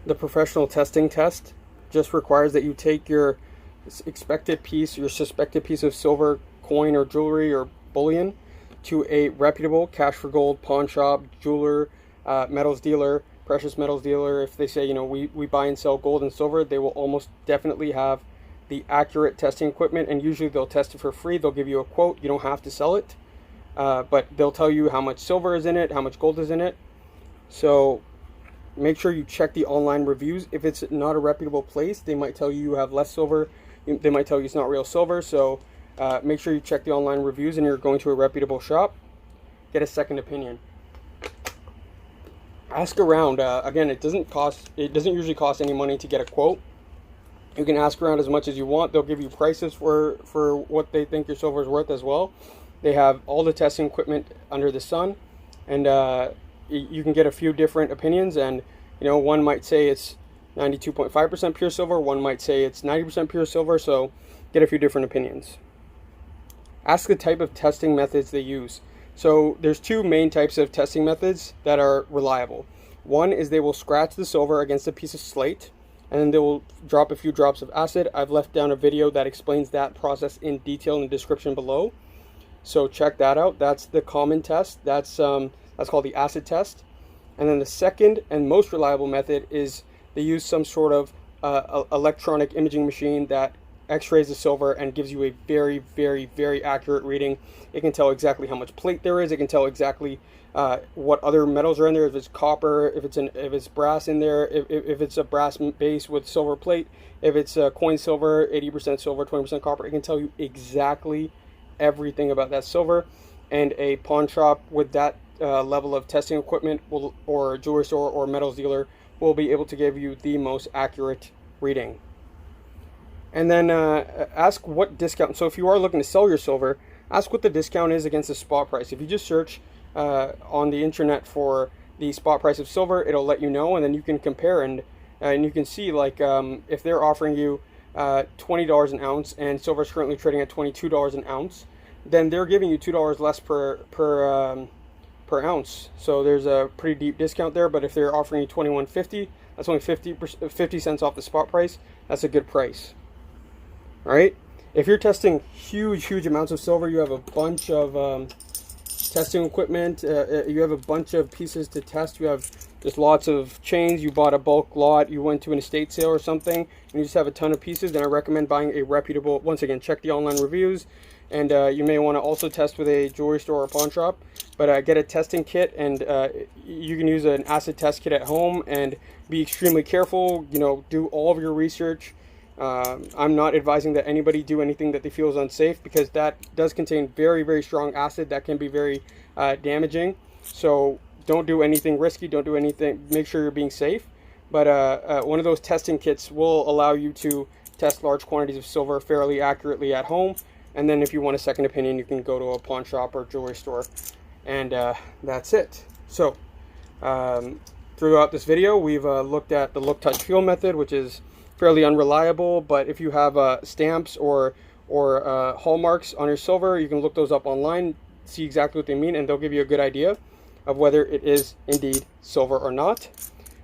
The professional testing test just requires that you take your expected piece, your suspected piece of silver coin or jewelry or bullion to a reputable cash for gold pawn shop, jeweler, metals dealer, precious metals dealer. If they say, we buy and sell gold and silver, they will almost definitely have the accurate testing equipment, and usually they'll test it for free. They'll give you a quote. You don't have to sell it, but they'll tell you how much silver is in it, how much gold is in it. So make sure you check the online reviews. If it's not a reputable place, they might tell you have less silver. They might tell you it's not real silver. So make sure you check the online reviews and you're going to a reputable shop. Get a second opinion. Ask around. Again, it doesn't usually cost any money to get a quote. You can ask around as much as you want. They'll give you prices for what they think your silver is worth as well. They have all the testing equipment under the sun, and you can get a few different opinions. And one might say it's 92.5% pure silver. One might say it's 90% pure silver. So get a few different opinions. Ask the type of testing methods they use. So there's two main types of testing methods that are reliable. One is they will scratch the silver against a piece of slate, and then they will drop a few drops of acid. I've left down a video that explains that process in detail in the description below. So check that out. That's the common test. That's called the acid test. And then the second and most reliable method is they use some sort of electronic imaging machine that x-rays the silver and gives you a very, very, very accurate reading. It can tell exactly how much plate there is. It can tell exactly what other metals are in there. If it's copper, if it's brass in there, if it's a brass base with silver plate, if it's coin silver, 80% silver, 20% copper. It can tell you exactly everything about that silver. And a pawn shop with that level of testing equipment or a jewelry store or metals dealer will be able to give you the most accurate reading. And then ask what discount. So if you are looking to sell your silver, ask what the discount is against the spot price. If you just search on the internet for the spot price of silver, it'll let you know, and then you can compare and you can see, like, if they're offering you $20 an ounce and silver is currently trading at $22 an ounce, then they're giving you $2 less per ounce. So there's a pretty deep discount there. But if they're offering you $21.50, that's only 50 cents off the spot price. That's a good price. All right. If you're testing huge amounts of silver, you have a bunch of testing equipment. You have a bunch of pieces to test. You have just lots of chains. You bought a bulk lot. You went to an estate sale or something, and you just have a ton of pieces. Then I recommend buying a reputable. Once again, check the online reviews, and you may want to also test with a jewelry store or pawn shop. But get a testing kit, and you can use an acid test kit at home, and be extremely careful. Do all of your research. I'm not advising that anybody do anything that they feel is unsafe, because that does contain very, very strong acid that can be very damaging. So don't do anything risky. Don't do anything. Make sure you're being safe. But one of those testing kits will allow you to test large quantities of silver fairly accurately at home. And then if you want a second opinion, you can go to a pawn shop or jewelry store. And that's it. So throughout this video, we've looked at the look, touch, feel method, which is fairly unreliable. But if you have stamps or hallmarks on your silver, you can look those up online, see exactly what they mean, and they'll give you a good idea of whether it is indeed silver or not.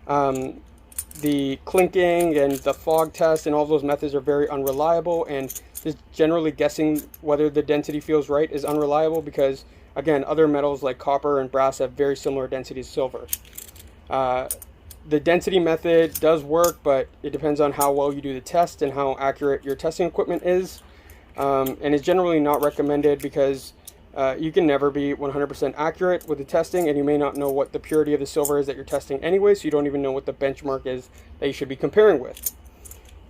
The clinking and the fog test and all those methods are very unreliable, and just generally guessing whether the density feels right is unreliable, because again, other metals like copper and brass have very similar densities to silver. The density method does work, but it depends on how well you do the test and how accurate your testing equipment is. And it's generally not recommended, because you can never be 100% accurate with the testing, and you may not know what the purity of the silver is that you're testing anyway, so you don't even know what the benchmark is that you should be comparing with.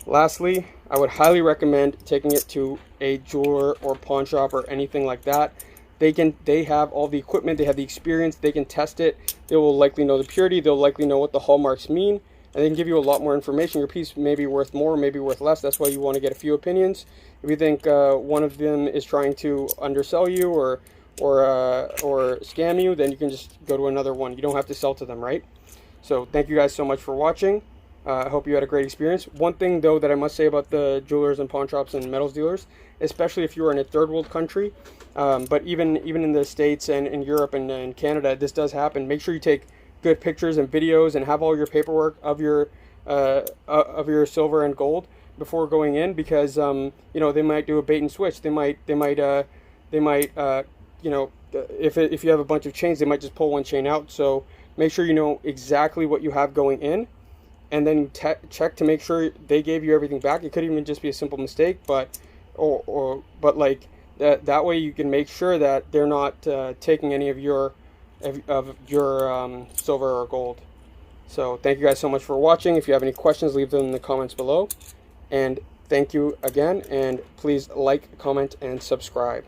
Lastly, I would highly recommend taking it to a jeweler or pawn shop or anything like that. They have all the equipment, they have the experience, they can test it, they will likely know the purity, they'll likely know what the hallmarks mean, and they can give you a lot more information. Your piece may be worth more, maybe worth less. That's why you want to get a few opinions. If you think one of them is trying to undersell you or scam you, then you can just go to another one. You don't have to sell to them, right? So thank you guys so much for watching. I hope you had a great experience. One thing though that I must say about the jewelers and pawn shops and metals dealers, especially if you are in a third world country, but even in the States and in Europe and in Canada, this does happen. Make sure you take good pictures and videos and have all your paperwork of your of your silver and gold before going in, because they might do a bait and switch. They might if you have a bunch of chains, they might just pull one chain out. So make sure you know exactly what you have going in, and then check to make sure they gave you everything back. It could even just be a simple mistake, but like that way you can make sure that they're not taking any of your silver or gold. So thank you guys so much for watching. If you have any questions, leave them in the comments below. And thank you again, and please like, comment, and subscribe.